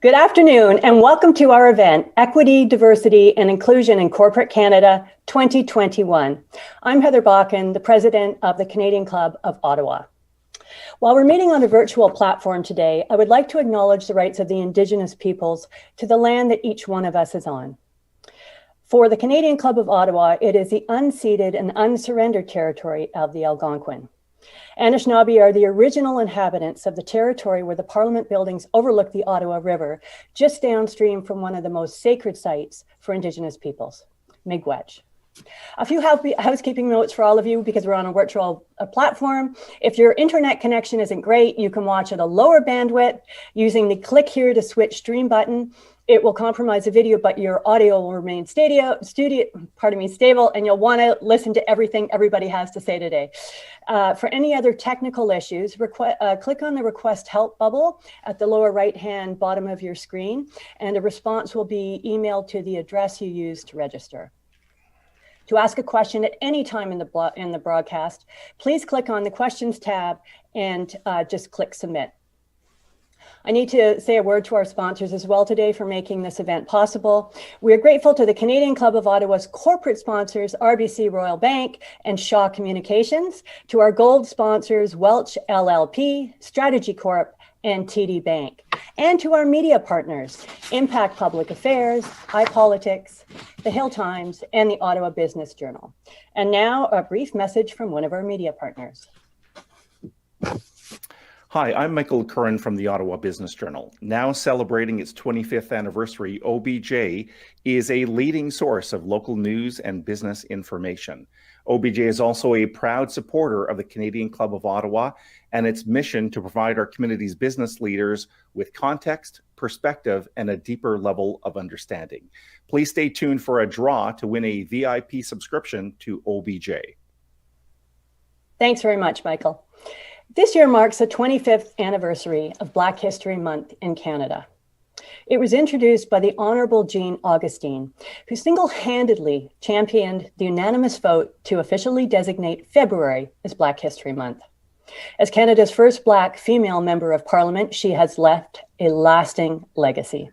Good afternoon and welcome to our event, Equity, Diversity and Inclusion in Corporate Canada 2021. I'm Heather Bakken, the President of the Canadian Club of Ottawa. While we're meeting on a virtual platform today, I would like to acknowledge the rights of the Indigenous peoples to the land that each one of us is on. For the Canadian Club of Ottawa, it is the unceded and unsurrendered territory of the Algonquin. Anishinaabe are the original inhabitants of the territory where the Parliament buildings overlook the Ottawa River, just downstream from one of the most sacred sites for Indigenous peoples, Miigwech. A few housekeeping notes for all of you because we're on a virtual platform. If your internet connection isn't great, you can watch at a lower bandwidth using the click here to switch stream button. It will compromise the video, but your audio will remain stable, and you'll want to listen to everything everybody has to say today. For any other technical issues, click on the request help bubble at the lower right-hand bottom of your screen, and a response will be emailed to the address you used to register. To ask a question at any time in the broadcast, please click on the questions tab and just click submit. I need to say a word to our sponsors as well today for making this event possible. We are grateful to the Canadian Club of Ottawa's corporate sponsors, RBC Royal Bank and Shaw Communications, to our gold sponsors, Welch LLP, Strategy Corp, and TD Bank, and to our media partners, Impact Public Affairs, iPolitics, The Hill Times, and the Ottawa Business Journal. And now a brief message from one of our media partners. Hi, I'm Michael Curran from the Ottawa Business Journal. Now celebrating its 25th anniversary, OBJ is a leading source of local news and business information. OBJ is also a proud supporter of the Canadian Club of Ottawa and its mission to provide our community's business leaders with context, perspective, and a deeper level of understanding. Please stay tuned for a draw to win a VIP subscription to OBJ. Thanks very much, Michael. This year marks the 25th anniversary of Black History Month in Canada. It was introduced by the Honourable Jean Augustine, who single-handedly championed the unanimous vote to officially designate February as Black History Month. As Canada's first Black female member of Parliament, she has left a lasting legacy.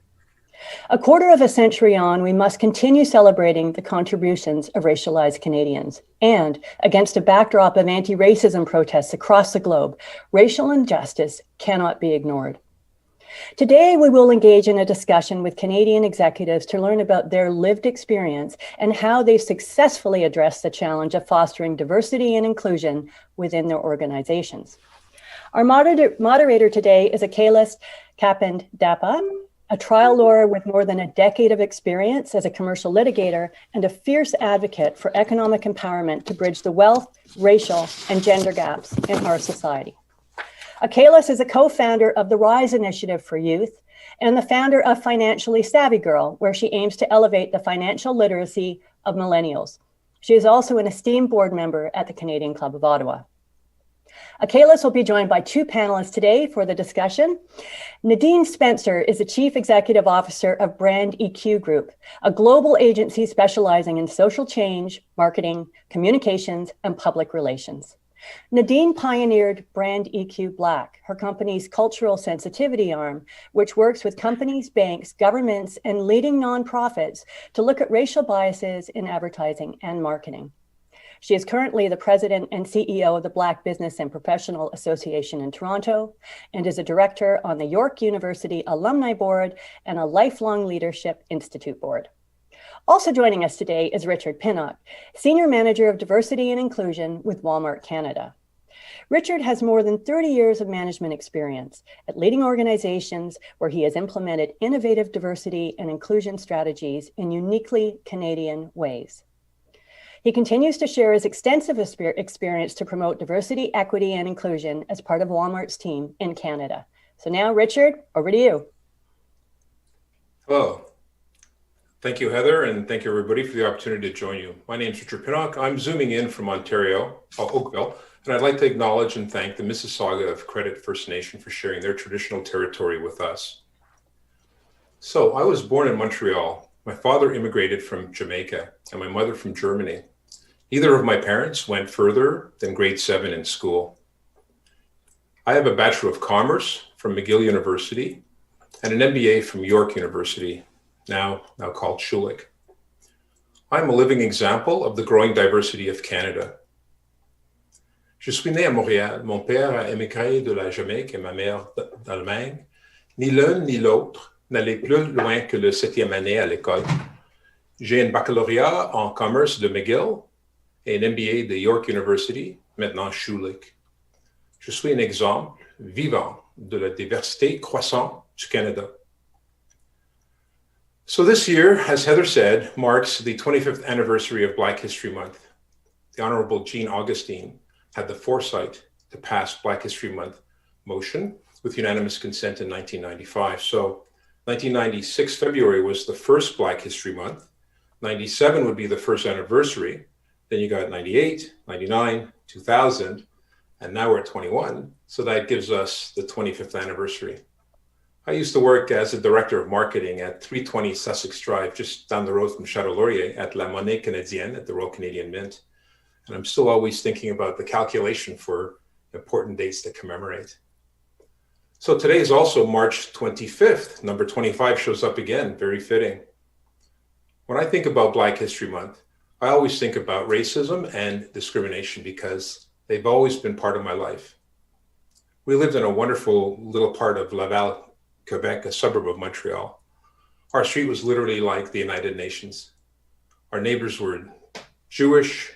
A quarter of a century on, we must continue celebrating the contributions of racialized Canadians. And against a backdrop of anti-racism protests across the globe, racial injustice cannot be ignored. Today, we will engage in a discussion with Canadian executives to learn about their lived experience and how they've successfully addressed the challenge of fostering diversity and inclusion within their organizations. Our moderator today is Aquilas Dapaah, a trial lawyer with more than a decade of experience as a commercial litigator and a fierce advocate for economic empowerment to bridge the wealth, racial, and gender gaps in our society. Aquilas is a co-founder of the RISE Initiative for Youth and the founder of Financially Savvy Girl, where she aims to elevate the financial literacy of millennials. She is also an esteemed board member at the Canadian Club of Ottawa. Aquilas will be joined by two panelists today for the discussion. Nadine Spencer is the Chief Executive Officer of BrandEQ Group, a global agency specializing in social change, marketing, communications, and public relations. Nadine pioneered BrandEQ Black, her company's cultural sensitivity arm, which works with companies, banks, governments, and leading nonprofits to look at racial biases in advertising and marketing. She is currently the president and CEO of the Black Business and Professional Association in Toronto and is a director on the York University Alumni Board and a Lifelong Leadership Institute Board. Also joining us today is Richard Pinnock, Senior Manager of Diversity and Inclusion with Walmart Canada. Richard has more than 30 years of management experience at leading organizations where he has implemented innovative diversity and inclusion strategies in uniquely Canadian ways. He continues to share his extensive experience to promote diversity, equity, and inclusion as part of Walmart's team in Canada. So now, Richard, over to you. Hello. Thank you, Heather, and thank you, everybody, for the opportunity to join you. My name is Richard Pinnock. I'm zooming in from Ontario, Oakville, and I'd like to acknowledge and thank the Mississauga of Credit First Nation for sharing their traditional territory with us. So I was born in Montreal. My father immigrated from Jamaica and my mother from Germany. Neither of my parents went further than grade 7 in school. I have a Bachelor of Commerce from McGill University and an MBA from York University, now called Schulich. I'm a living example of the growing diversity of Canada. Je suis né à Montréal. Mon père a émigré de la Jamaïque et ma mère d'Allemagne. Ni l'un ni l'autre n'allait plus loin que le 7e année à l'école. J'ai un baccalauréat en commerce de McGill et un MBA de York University, maintenant Schulich. Je suis un exemple vivant de la diversité croissante du Canada. So this year, as Heather said, marks the 25th anniversary of Black History Month. The Honorable Jean Augustine had the foresight to pass Black History Month motion with unanimous consent in 1995. So 1996 February was the first Black History Month. 97 would be the first anniversary. Then you got 98, 99, 2000, and now we're at 21. So that gives us the 25th anniversary. I used to work as a director of marketing at 320 Sussex Drive, just down the road from Chateau Laurier at La Monnaie Canadienne at the Royal Canadian Mint. And I'm still always thinking about the calculation for important dates to commemorate. So today is also March 25th. Number 25 shows up again, very fitting. When I think about Black History Month, I always think about racism and discrimination because they've always been part of my life. We lived in a wonderful little part of Laval, Quebec, a suburb of Montreal. Our street was literally like the United Nations. Our neighbors were Jewish,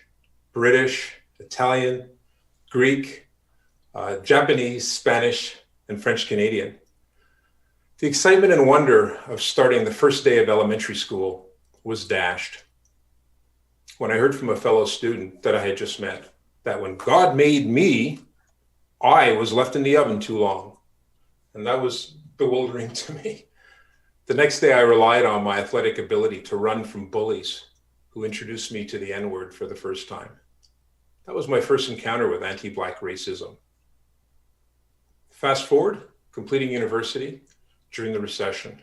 British, Italian, Greek, Japanese, Spanish, and French Canadian. The excitement and wonder of starting the first day of elementary school was dashed when I heard from a fellow student that I had just met that when God made me, I was left in the oven too long. And that was bewildering to me. The next day, I relied on my athletic ability to run from bullies who introduced me to the N-word for the first time. That was my first encounter with anti-Black racism. Fast forward, completing university during the recession.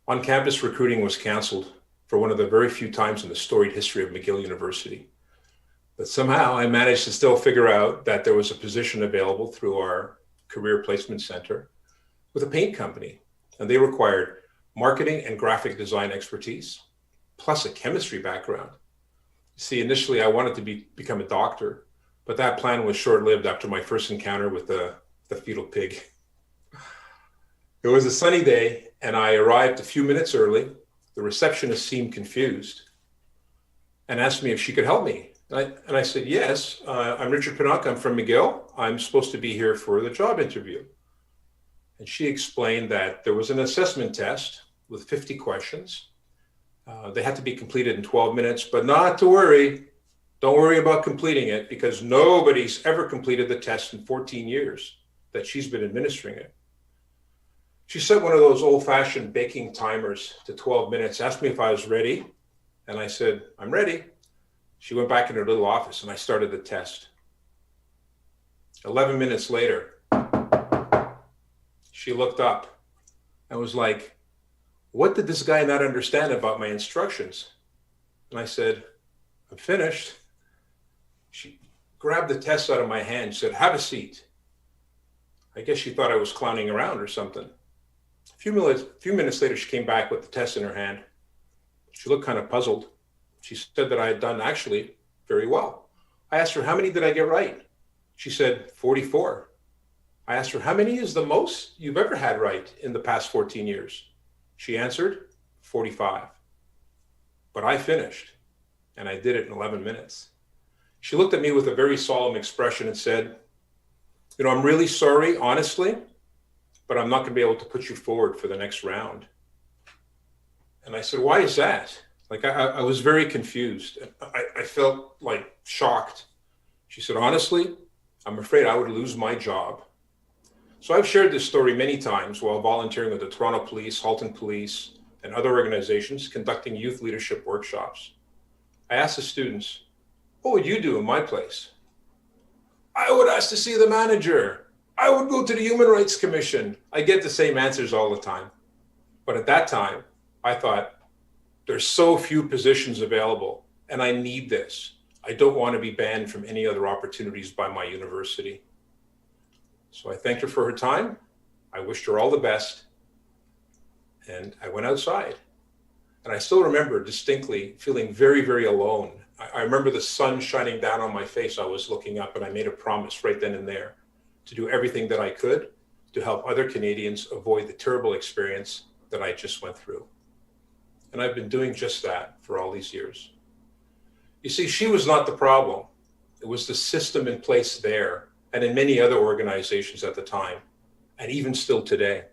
On-campus recruiting was canceled for one of the very few times in the storied history of McGill University. But somehow I managed to still figure out that there was a position available through our career placement center with a paint company, and they required marketing and graphic design expertise, plus a chemistry background. See, initially I wanted to become a doctor, but that plan was short-lived after my first encounter with the fetal pig. It was a sunny day, and I arrived a few minutes early. The receptionist seemed confused and asked me if she could help me. And I said, yes, I'm Richard Pinnock, I'm from McGill. I'm supposed to be here for the job interview. And she explained that there was an assessment test with 50 questions. They had to be completed in 12 minutes, but not to worry. Don't worry about completing it because nobody's ever completed the test in 14 years that she's been administering it. She set one of those old-fashioned baking timers to 12 minutes, asked me if I was ready, and I said, I'm ready. She went back in her little office and I started the test. 11 minutes later, she looked up and was like, what did this guy not understand about my instructions? And I said, I'm finished. She grabbed the test out of my hand, said, have a seat. I guess she thought I was clowning around or something. A few minutes later, she came back with the test in her hand. She looked kind of puzzled. She said that I had done actually very well. I asked her, how many did I get right? She said, 44. I asked her, how many is the most you've ever had right in the past 14 years? She answered, 45. But I finished, and I did it in 11 minutes. She looked at me with a very solemn expression and said, you know, I'm really sorry, honestly, but I'm not going to be able to put you forward for the next round. And I said, why is that? Like, I was very confused. I felt like shocked. She said, honestly, I'm afraid I would lose my job. So I've shared this story many times while volunteering with the Toronto Police, Halton Police, and other organizations conducting youth leadership workshops. I asked the students, what would you do in my place? I would ask to see the manager. I would go to the Human Rights Commission. I get the same answers all the time. But at that time, I thought, there's so few positions available, and I need this. I don't want to be banned from any other opportunities by my university. So I thanked her for her time. I wished her all the best. and I went outside. And I still remember distinctly feeling very, very alone. I remember the sun shining down on my face. I was looking up, and I made a promise right then and there to do everything that I could to help other Canadians avoid the terrible experience that I just went through. And I've been doing just that for all these years. You see, she was not the problem. It was the system in place there and in many other organizations at the time, and even still today.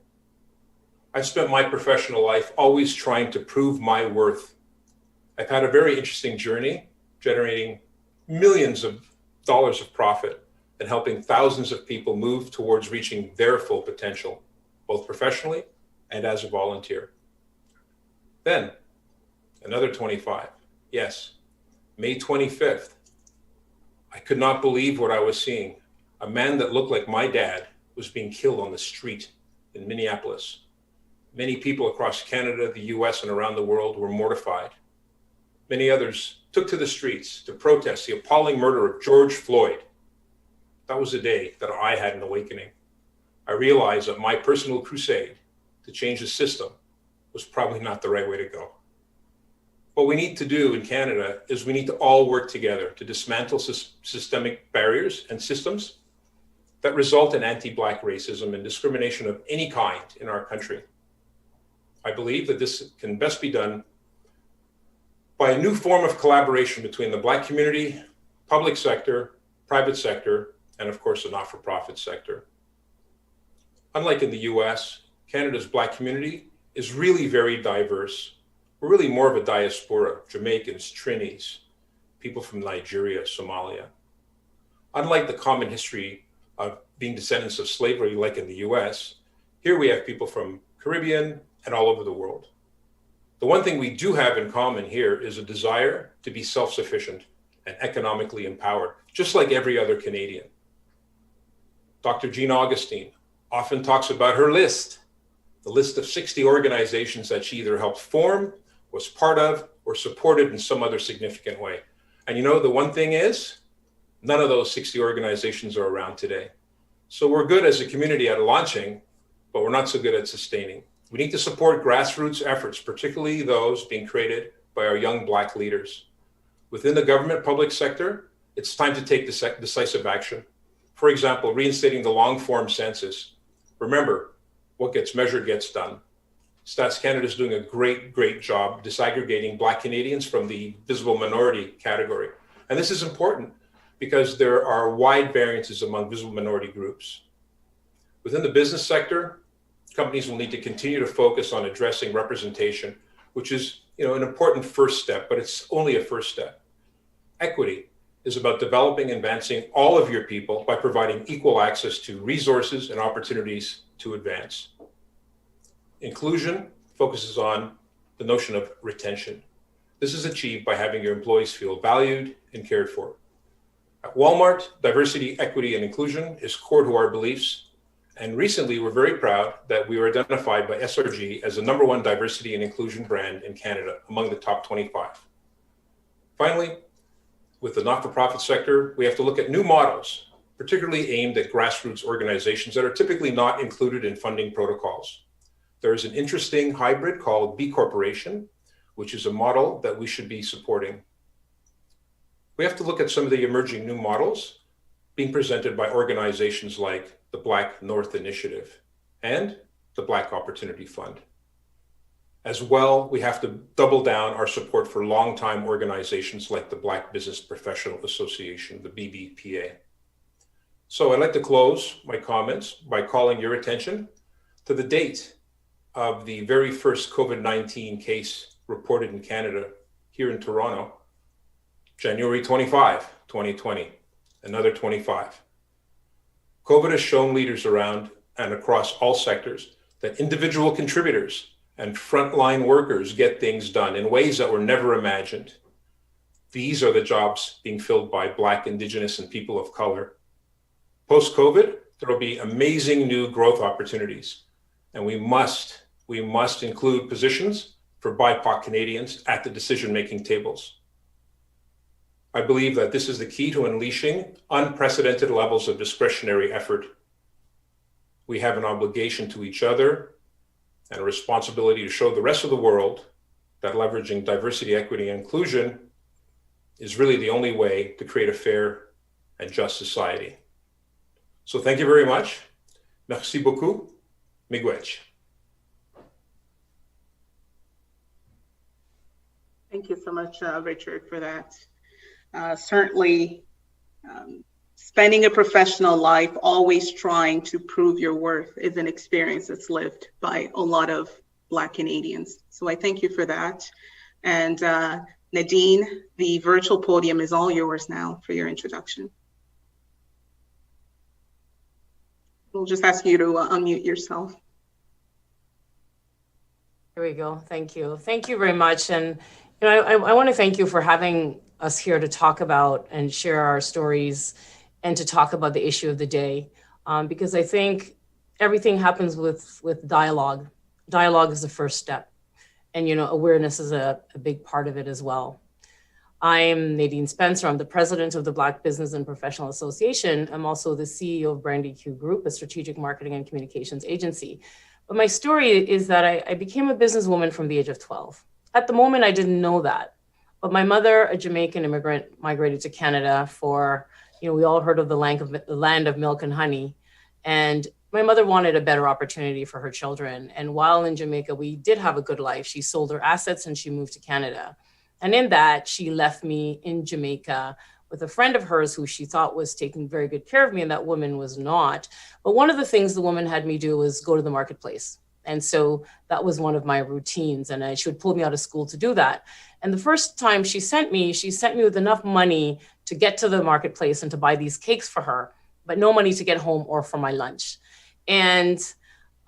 I've spent my professional life always trying to prove my worth. I've had a very interesting journey, generating millions of dollars of profit and helping thousands of people move towards reaching their full potential, both professionally and as a volunteer. Then, another 25. Yes, May 25th. I could not believe what I was seeing. A man that looked like my dad was being killed on the street in Minneapolis. Many people across Canada, the US, and around the world were mortified. Many others took to the streets to protest the appalling murder of George Floyd. That was the day that I had an awakening. I realized that my personal crusade to change the system was probably not the right way to go. What we need to do in Canada is we need to all work together to dismantle systemic barriers and systems that result in anti-Black racism and discrimination of any kind in our country. I believe that this can best be done by a new form of collaboration between the Black community, public sector, private sector, and of course the not-for-profit sector. Unlike in the US, Canada's Black community is really very diverse. We're really more of a diaspora, Jamaicans, Trinis, people from Nigeria, Somalia. Unlike the common history of being descendants of slavery like in the US, here we have people from Caribbean and all over the world. The one thing we do have in common here is a desire to be self-sufficient and economically empowered, just like every other Canadian. Dr. Jean Augustine often talks about her list, the list of 60 organizations that she either helped form, was part of, or supported in some other significant way. And you know, the one thing is, none of those 60 organizations are around today. So we're good as a community at launching, but we're not so good at sustaining. We need to support grassroots efforts, particularly those being created by our young Black leaders. Within the government public sector, it's time to take decisive action. For example, reinstating the long-form census. Remember, what gets measured gets done. Stats Canada is doing a great job disaggregating Black Canadians from the visible minority category. And this is important because there are wide variances among visible minority groups. Within the business sector, companies will need to continue to focus on addressing representation, which is an important first step, but it's only a first step. Equity is about developing and advancing all of your people by providing equal access to resources and opportunities to advance. Inclusion focuses on the notion of retention. This is achieved by having your employees feel valued and cared for. At Walmart, diversity, equity, and inclusion is core to our beliefs. And recently, we're very proud that we were identified by SRG as the #1 diversity and inclusion brand in Canada among the top 25. Finally, with the not-for-profit sector, we have to look at new models, particularly aimed at grassroots organizations that are typically not included in funding protocols. There is an interesting hybrid called B Corporation, which is a model that we should be supporting. We have to look at some of the emerging new models being presented by organizations like the Black North Initiative and the Black Opportunity Fund. As well, we have to double down our support for longtime organizations like the Black Business Professional Association, the BBPA. So I'd like to close my comments by calling your attention to the date of the very first COVID-19 case reported in Canada here in Toronto, January 25, 2020, another 25. COVID has shown leaders around and across all sectors that individual contributors and frontline workers get things done in ways that were never imagined. These are the jobs being filled by Black, Indigenous, and people of color. Post-COVID, there will be amazing new growth opportunities, and we must include positions for BIPOC Canadians at the decision-making tables. I believe that this is the key to unleashing unprecedented levels of discretionary effort. We have an obligation to each other and a responsibility to show the rest of the world that leveraging diversity, equity, and inclusion is really the only way to create a fair and just society. So thank you very much. Merci beaucoup. Miigwech. Thank you so much, Richard, for that. Certainly, spending a professional life always trying to prove your worth is an experience that's lived by a lot of Black Canadians. So I thank you for that. And Nadine, the virtual podium is all yours now for your introduction. We'll just ask you to unmute yourself. There we go. Thank you. Thank you very much. And you know, I want to thank you for having us here to talk about and share our stories and to talk about the issue of the day, because I think everything happens with dialogue. Dialogue is the first step, and you know, awareness is a big part of it as well. I'm Nadine Spencer. I'm the president of the Black Business and Professional Association. I'm also the CEO of BrandEQ Group, a strategic marketing and communications agency. But my story is that I became a businesswoman from the age of 12. At the moment, I didn't know that. But my mother, a Jamaican immigrant, migrated to Canada for, you know, we all heard of the land of milk and honey. And my mother wanted a better opportunity for her children. And while in Jamaica, we did have a good life. She sold her assets and she moved to Canada. And in that, she left me in Jamaica with a friend of hers who she thought was taking very good care of me, and that woman was not. But one of the things the woman had me do was go to the marketplace. And so that was one of my routines, and she would pull me out of school to do that. And the first time she sent me with enough money to get to the marketplace and to buy these cakes for her, but no money to get home or for my lunch. And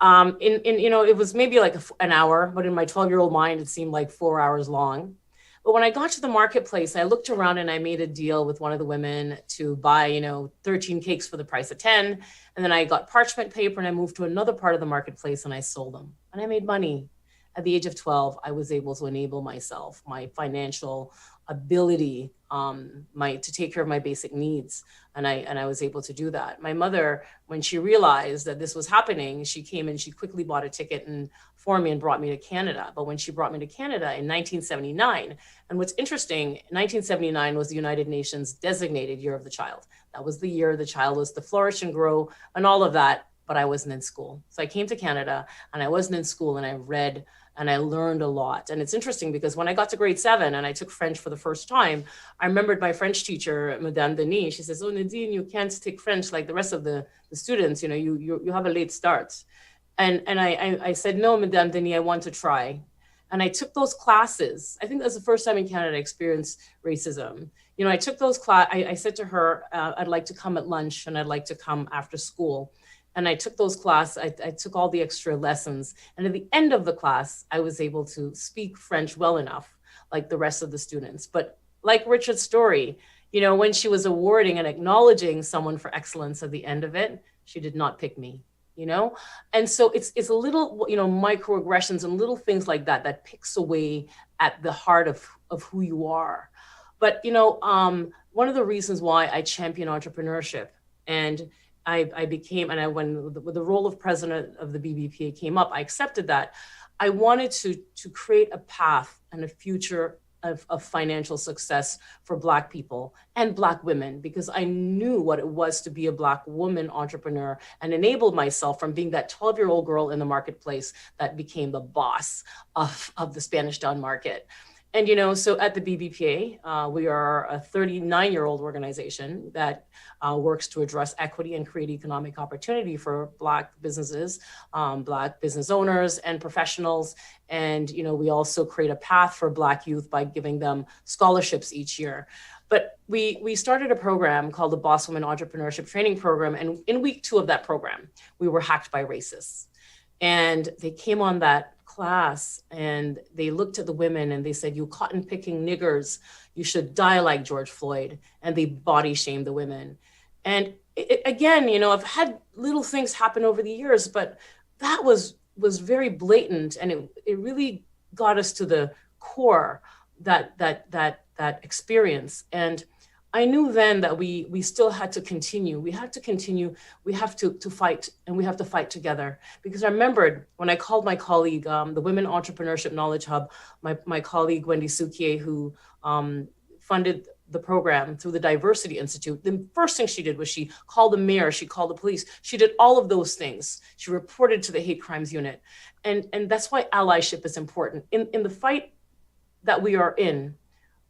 you know, it was maybe like an hour, but in my 12-year-old mind, it seemed like 4 hours long. But when I got to the marketplace, I looked around and I made a deal with one of the women to buy, you know, 13 cakes for the price of 10. And then I got parchment paper and I moved to another part of the marketplace and I sold them. And I made money. At the age of 12, I was able to enable myself, my financial ability, to take care of my basic needs. And I was able to do that. My mother, when she realized that this was happening, she came and she quickly bought a ticket for me and brought me to Canada. But when she brought me to Canada in 1979, and what's interesting, 1979 was the United Nations designated Year of the Child. That was the year the child was to flourish and grow and all of that, but I wasn't in school. So I came to Canada and I wasn't in school, and I read and I learned a lot. And it's interesting because when I got to grade 7 and I took French for the first time, I remembered my French teacher, Madame Denise. She says, "Oh, Nadine, you can't take French like the rest of the students. You know, you have a late start." And I said, "No, Madame Denise, I want to try." And I took those classes. I think that's the first time in Canada I experienced racism. You know, I took those classes. I said to her, "I'd like to come at lunch and I'd like to come after school." And I took those classes, I took all the extra lessons. And at the end of the class, I was able to speak French well enough, like the rest of the students. But like Richard's story, you know, when she was awarding and acknowledging someone for excellence at the end of it, she did not pick me, you know? And so it's a little, you know, microaggressions and little things like that, that picks away at the heart of who you are. But, you know, one of the reasons why I champion entrepreneurship, and I became, and when the role of president of the BBPA came up, I accepted that. I wanted to create a path and a future of financial success for Black people and Black women, because I knew what it was to be a Black woman entrepreneur, and enabled myself from being that 12-year-old girl in the marketplace that became the boss of the Spanish Town market. And, you know, so at the BBPA, we are a 39-year-old organization that works to address equity and create economic opportunity for Black businesses, Black business owners and professionals. And, you know, we also create a path for Black youth by giving them scholarships each year. But we started a program called the Boss Woman Entrepreneurship Training Program. And in week 2 of that program, we were hacked by racists. And they came on that class and they looked at the women and they said, "You cotton picking niggers, you should die like George Floyd." And they body shamed the women. And again, you know, I've had little things happen over the years, but that was very blatant, and it really got us to the core, that experience. And I knew then that we still had to continue. We had to continue. We have to fight, and we have to fight together. Because I remembered when I called my colleague, the Women Entrepreneurship Knowledge Hub, my colleague Wendy Souquier, who funded the program through the Diversity Institute. The first thing she did was she called the mayor, she called the police, she did all of those things. She reported to the hate crimes unit. And that's why allyship is important. In the fight that we are in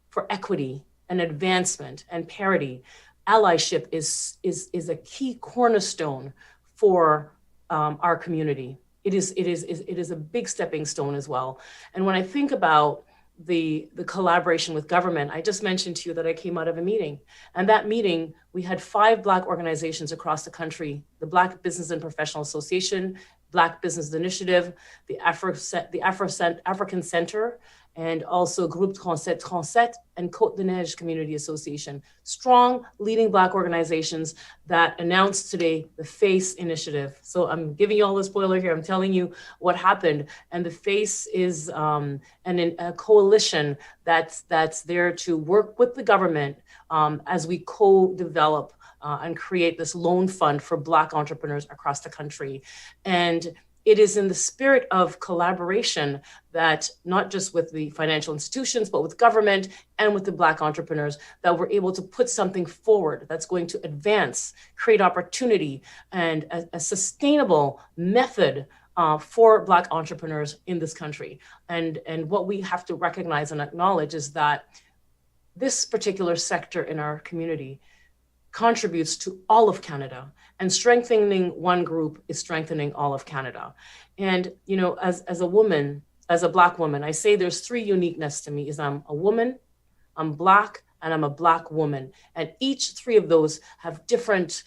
for equity and advancement and parity, allyship is a key cornerstone for our community. It is a big stepping stone as well. And when I think about the collaboration with government, I just mentioned to you that I came out of a meeting. And that meeting, we had 5 Black organizations across the country: the Black Business and Professional Association, Black Business Initiative, the African Center, and also Groupe 37 and Côte de Neige Community Association. Strong, leading Black organizations that announced today the FACE initiative. So I'm giving you all the spoiler here. I'm telling you what happened. And the FACE is a coalition that's there to work with the government as we co-develop and create this loan fund for Black entrepreneurs across the country. And it is in the spirit of collaboration that not just with the financial institutions, but with government and with the Black entrepreneurs, that we're able to put something forward that's going to advance, create opportunity, and a sustainable method for Black entrepreneurs in this country. And what we have to recognize and acknowledge is that this particular sector in our community contributes to all of Canada, and strengthening one group is strengthening all of Canada. And, you know, as a woman, as a Black woman, I say there's 3 uniqueness to me: is I'm a woman, I'm Black, and I'm a Black woman. And each 3 of those have different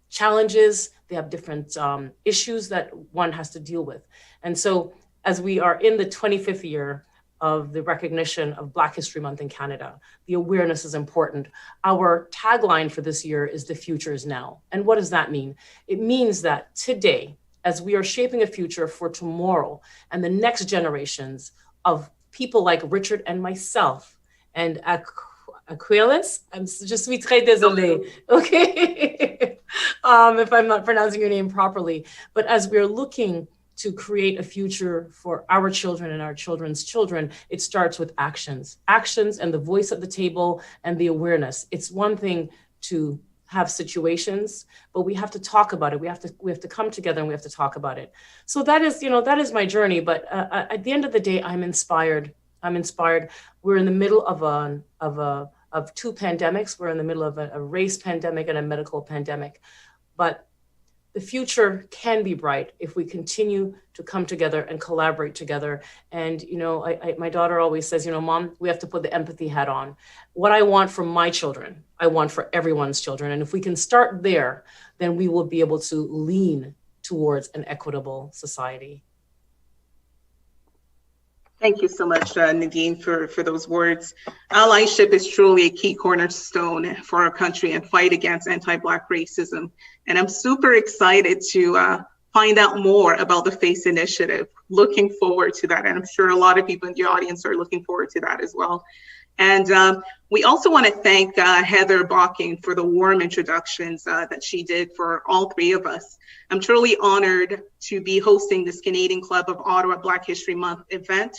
challenges. They have different issues that one has to deal with. And so as we are in the 25th year of the recognition of Black History Month in Canada, the awareness is important. Our tagline for this year is "The future is now." And what does that mean? It means that today, as we are shaping a future for tomorrow and the next generations of people like Richard and myself and Aquilas, je suis très désolée, okay? If I'm not pronouncing your name properly. But as we're looking to create a future for our children and our children's children, it starts with actions and the voice at the table and the awareness. It's one thing to have situations, but we have to talk about it. We have to come together and we have to talk about it. So that is my journey. But at the end of the day, I'm inspired. We're in the middle of 2 pandemics. We're in the middle of a race pandemic and a medical pandemic. But the future can be bright if we continue to come together and collaborate together. And, you know, my daughter always says, you know, Mom, we have to put the empathy hat on. What I want for my children, I want for everyone's children. And if we can start there, then we will be able to lean towards an equitable society. Thank you so much, Nadine, for those words. Allyship is truly a key cornerstone for our country and fight against anti-Black racism. And I'm super excited to find out more about the FACE initiative. Looking forward to that. And I'm sure a lot of people in the audience are looking forward to that as well. And we also want to thank Heather Bocking for the warm introductions that she did for all 3 of us. I'm truly honored to be hosting this Canadian Club of Ottawa Black History Month event,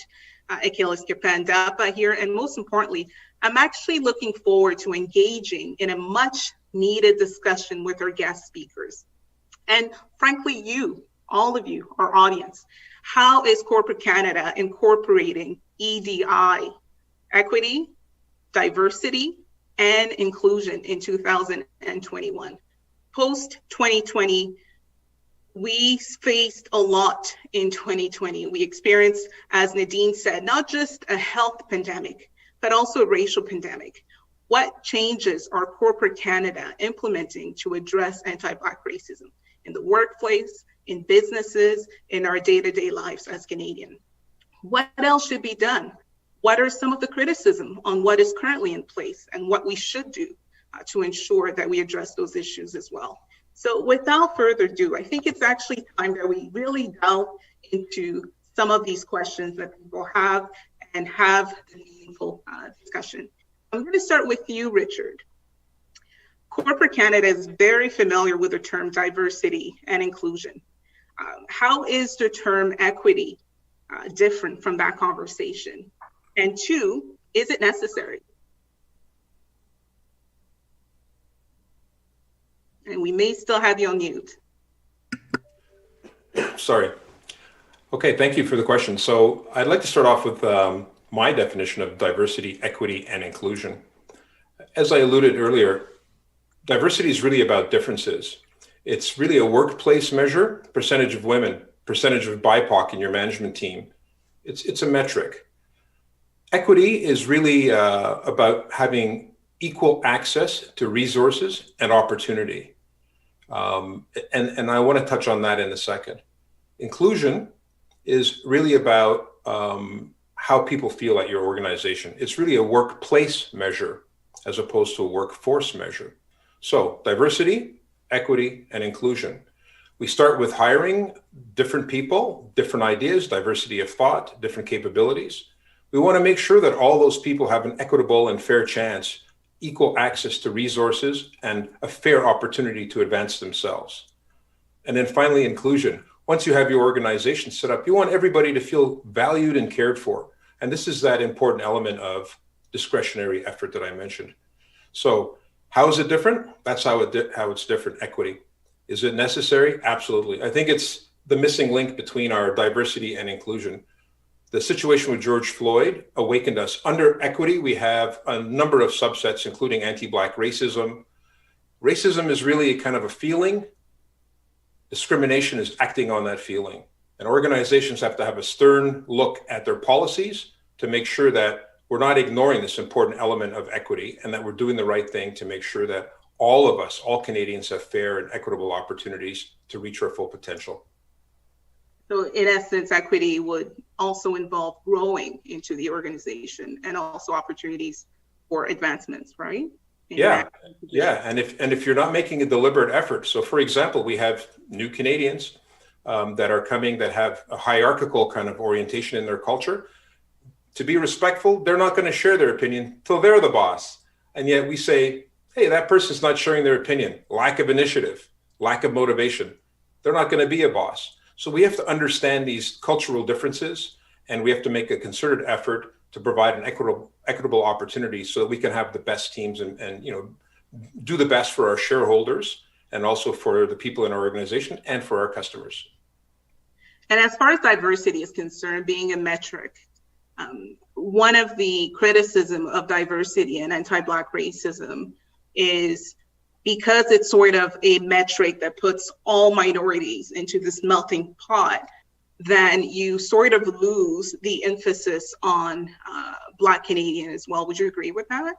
Aquilas Dapaah here. And most importantly, I'm actually looking forward to engaging in a much needed discussion with our guest speakers. And frankly, all of you, our audience, how is corporate Canada incorporating EDI, equity, diversity, and inclusion in 2021? Post 2020, we faced a lot in 2020. We experienced, as Nadine said, not just a health pandemic, but also a racial pandemic. What changes are corporate Canada implementing to address anti-Black racism in the workplace, in businesses, in our day-to-day lives as Canadian? What else should be done? What are some of the criticism on what is currently in place and what we should do to ensure that we address those issues as well? So without further ado, I think it's actually time that we really delve into some of these questions that people have and have a meaningful discussion. I'm going to start with you, Richard. Corporate Canada is very familiar with the term diversity and inclusion. How is the term equity different from that conversation? And two, is it necessary? And we may still have you on mute. Sorry. Okay, thank you for the question. So I'd like to start off with my definition of diversity, equity, and inclusion. As I alluded earlier, diversity is really about differences. It's really a workplace measure, percentage of women, percentage of BIPOC in your management team. It's a metric. Equity is really about having equal access to resources and opportunity. And I want to touch on that in a second. Inclusion is really about how people feel at your organization. It's really a workplace measure as opposed to a workforce measure. So diversity, equity, and inclusion. We start with hiring different people, different ideas, diversity of thought, different capabilities. We want to make sure that all those people have an equitable and fair chance, equal access to resources, and a fair opportunity to advance themselves. And then finally, inclusion. Once you have your organization set up, you want everybody to feel valued and cared for. And this is that important element of discretionary effort that I mentioned. So how is it different? That's how it's different, equity. Is it necessary? Absolutely. I think it's the missing link between our diversity and inclusion. The situation with George Floyd awakened us. Under equity, we have a number of subsets, including anti-Black racism. Racism is really kind of a feeling. Discrimination is acting on that feeling. And organizations have to have a stern look at their policies to make sure that we're not ignoring this important element of equity and that we're doing the right thing to make sure that all of us, all Canadians, have fair and equitable opportunities to reach our full potential. So in essence, equity would also involve growing into the organization and also opportunities for advancements, right? Yeah. And if you're not making a deliberate effort, so for example, we have new Canadians that are coming that have a hierarchical kind of orientation in their culture. To be respectful, they're not going to share their opinion till they're the boss. And yet we say, hey, that person's not sharing their opinion. Lack of initiative, lack of motivation. They're not going to be a boss. So we have to understand these cultural differences, and we have to make a concerted effort to provide an equitable opportunity so that we can have the best teams and do the best for our shareholders and also for the people in our organization and for our customers. And as far as diversity is concerned, being a metric, one of the criticism of diversity and anti-Black racism is because it's sort of a metric that puts all minorities into this melting pot, then you sort of lose the emphasis on Black Canadian as well. Would you agree with that?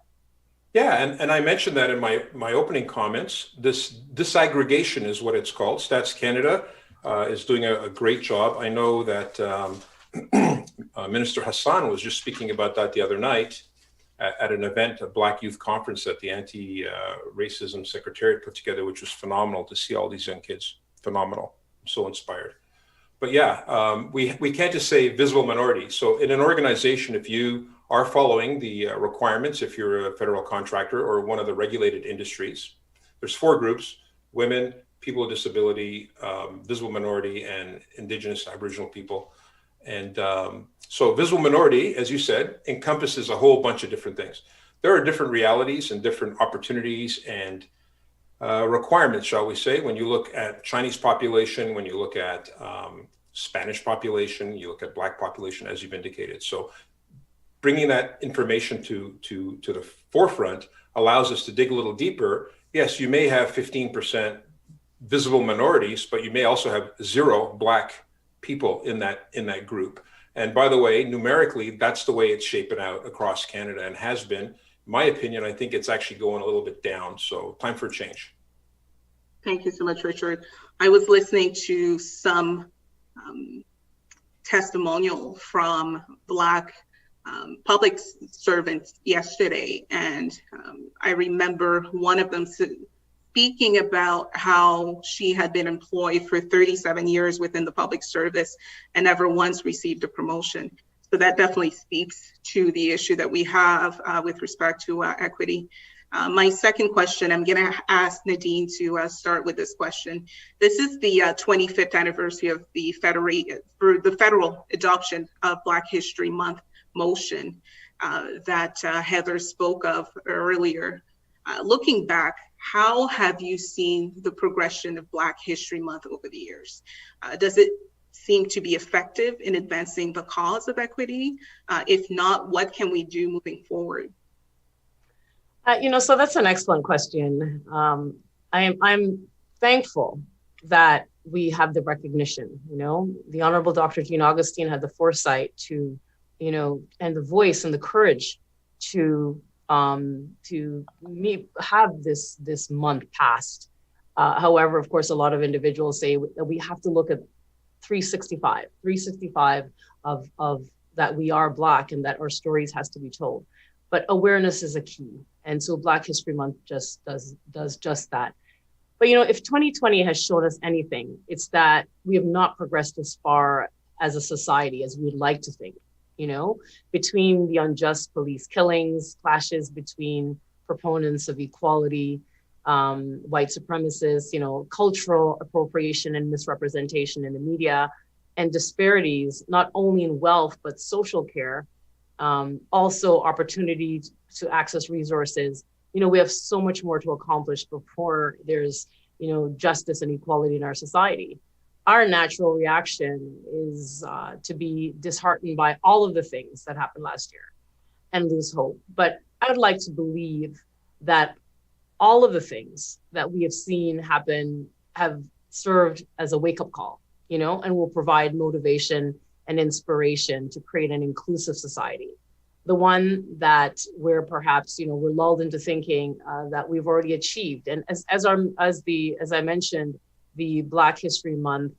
Yeah, and I mentioned that in my opening comments. This disaggregation is what it's called. Stats Canada is doing a great job. I know that Minister Hassan was just speaking about that the other night at an event, a Black Youth Conference that the Anti-Racism Secretariat put together, which was phenomenal to see all these young kids. Phenomenal. I'm so inspired. But yeah, we can't just say visible minority. So in an organization, if you are following the requirements, if you're a federal contractor or one of the regulated industries, there's 4 groups: women, people with disability, visible minority, and Indigenous Aboriginal people. And so visible minority, as you said, encompasses a whole bunch of different things. There are different realities and different opportunities and requirements, shall we say, when you look at Chinese population, when you look at Spanish population, you look at Black population, as you've indicated. So bringing that information to the forefront allows us to dig a little deeper. Yes, you may have 15% visible minorities, but you may also have 0 Black people in that group. And by the way, numerically, that's the way it's shaping out across Canada and has been. In my opinion, I think it's actually going a little bit down. So time for change. Thank you so much, Richard. I was listening to some testimonial from Black public servants yesterday. And I remember one of them speaking about how she had been employed for 37 years within the public service and never once received a promotion. So that definitely speaks to the issue that we have with respect to equity. My second question, I'm going to ask Nadine to start with this question. This is the 25th anniversary of the federal adoption of Black History Month motion that Heather spoke of earlier. Looking back, how have you seen the progression of Black History Month over the years? Does it seem to be effective in advancing the cause of equity? If not, what can we do moving forward? So that's an excellent question. I'm thankful that we have the recognition. The Honorable Dr. Jean Augustine had the foresight to, and the voice and the courage to have this month passed. However, of course, a lot of individuals say that we have to look at 365 of that we are Black and that our stories has to be told. But awareness is a key. And so Black History Month just does just that. But, if 2020 has shown us anything, it's that we have not progressed as far as a society as we'd like to think, between the unjust police killings, clashes between proponents of equality, white supremacists, cultural appropriation and misrepresentation in the media, and disparities, not only in wealth, but social care, also opportunity to access resources. We have so much more to accomplish before there's, justice and equality in our society. Our natural reaction is to be disheartened by all of the things that happened last year and lose hope. But I'd like to believe that all of the things that we have seen happen have served as a wake-up call, and will provide motivation and inspiration to create an inclusive society. The one that we're perhaps, we're lulled into thinking that we've already achieved. And as I mentioned, the Black History Month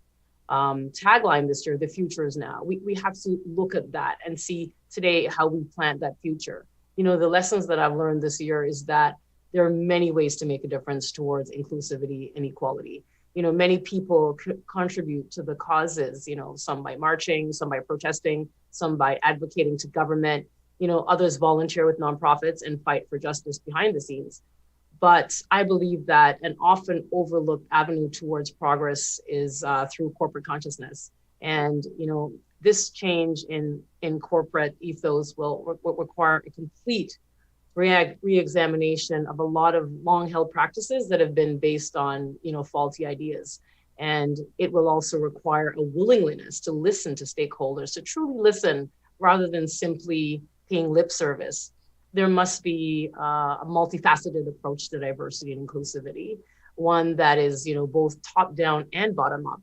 tagline this year, the future is now. We have to look at that and see today how we plant that future. The lessons that I've learned this year is that there are many ways to make a difference towards inclusivity and equality. Many people contribute to the causes, some by marching, some by protesting, some by advocating to government, others volunteer with nonprofits and fight for justice behind the scenes. But I believe that an often overlooked avenue towards progress is through corporate consciousness. And, this change in corporate ethos will require a complete re-examination of a lot of long-held practices that have been based on, faulty ideas. And it will also require a willingness to listen to stakeholders, to truly listen rather than simply paying lip service. There must be a multifaceted approach to diversity and inclusivity, one that is, both top down and bottom up.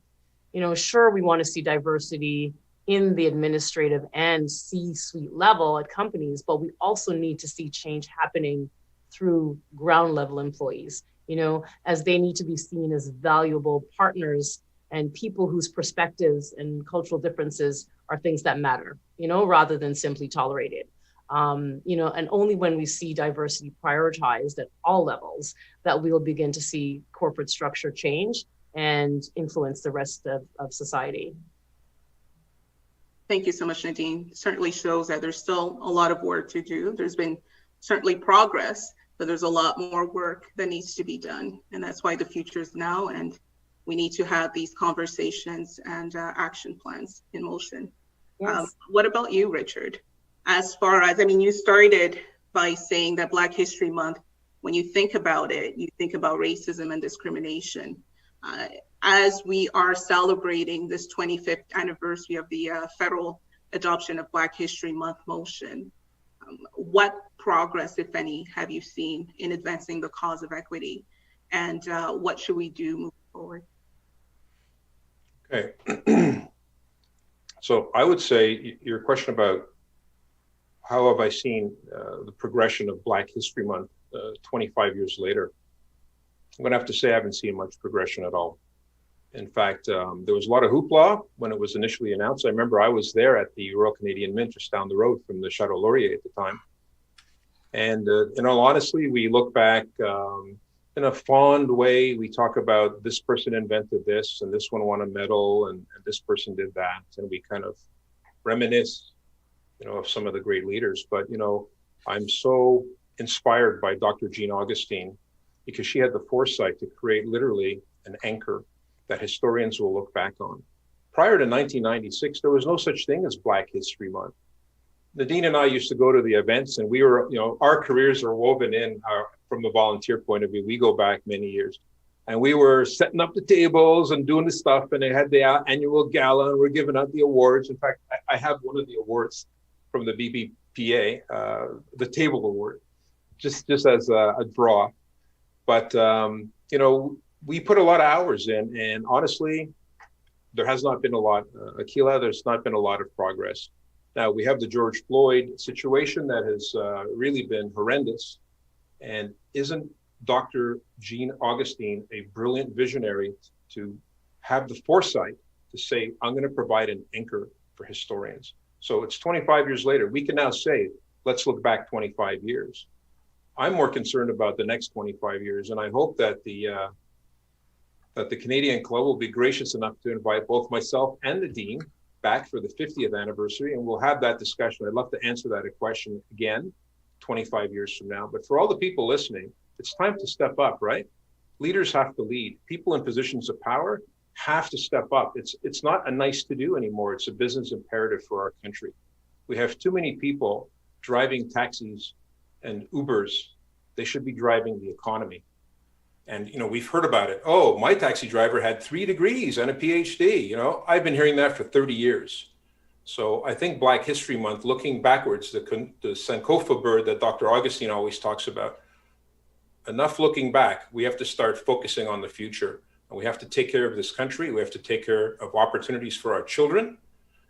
Sure, we want to see diversity in the administrative and C-suite level at companies, but we also need to see change happening through ground level employees, as they need to be seen as valuable partners and people whose perspectives and cultural differences are things that matter, rather than simply tolerated. And only when we see diversity prioritized at all levels that we'll begin to see corporate structure change and influence the rest of society. Thank you so much, Nadine. It certainly shows that there's still a lot of work to do. There's been certainly progress, but there's a lot more work that needs to be done. And that's why the future is now. And we need to have these conversations and action plans in motion. Yes. What about you, Richard? As far as, you started by saying that Black History Month, when you think about it, you think about racism and discrimination. As we are celebrating this 25th anniversary of the federal adoption of Black History Month motion, what progress, if any, have you seen in advancing the cause of equity? And what should we do moving forward? Okay. So I would say your question about how have I seen the progression of Black History Month 25 years later? I'm going to have to say I haven't seen much progression at all. In fact, there was a lot of hoopla when it was initially announced. I remember I was there at the Royal Canadian Mint just down the road from the Chateau Laurier at the time. And in all honesty, we look back in a fond way. We talk about this person invented this and this one won a medal and this person did that. And we kind of reminisce. of some of the great leaders. But, I'm so inspired by Dr. Jean Augustine because she had the foresight to create literally an anchor that historians will look back on. Prior to 1996, there was no such thing as Black History Month. Nadine and I used to go to the events, and we were, our careers are woven in from the volunteer point of view. We go back many years, and we were setting up the tables and doing the stuff, and they had the annual gala, and we're giving out the awards. In fact, I have one of the awards from the BBPA, the table award, just as a draw. But, we put a lot of hours in, and honestly, there has not been a lot, Aquilas, there's not been a lot of progress. Now, we have the George Floyd situation that has really been horrendous. And isn't Dr. Jean Augustine a brilliant visionary to have the foresight to say, I'm going to provide an anchor for historians? So it's 25 years later. We can now say, let's look back 25 years. I'm more concerned about the next 25 years. And I hope that the Canadian Club will be gracious enough to invite both myself and Nadine back for the 50th anniversary, and we'll have that discussion. I'd love to answer that question again 25 years from now. But for all the people listening, it's time to step up, right? Leaders have to lead. People in positions of power have to step up. It's not a nice to do anymore. It's a business imperative for our country. We have too many people driving taxis and Ubers. They should be driving the economy. And, we've heard about it. Oh, my taxi driver had 3 degrees and a PhD. I've been hearing that for 30 years. So I think Black History Month, looking backwards, the Sankofa bird that Dr. Augustine always talks about, enough looking back. We have to start focusing on the future. And we have to take care of this country. We have to take care of opportunities for our children,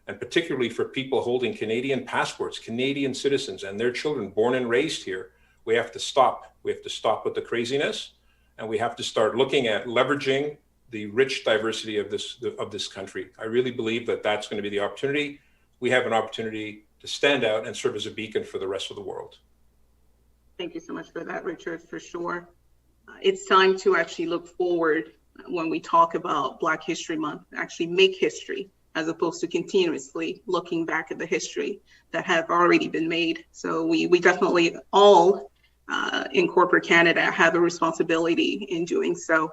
and particularly for people holding Canadian passports, Canadian citizens and their children born and raised here. We have to stop. We have to stop with the craziness. And we have to start looking at leveraging the rich diversity of this country. I really believe that that's going to be the opportunity. We have an opportunity to stand out and serve as a beacon for the rest of the world. Thank you so much for that, Richard, for sure. It's time to actually look forward when we talk about Black History Month, actually make history, as opposed to continuously looking back at the history that have already been made. So we definitely all in corporate Canada have a responsibility in doing so,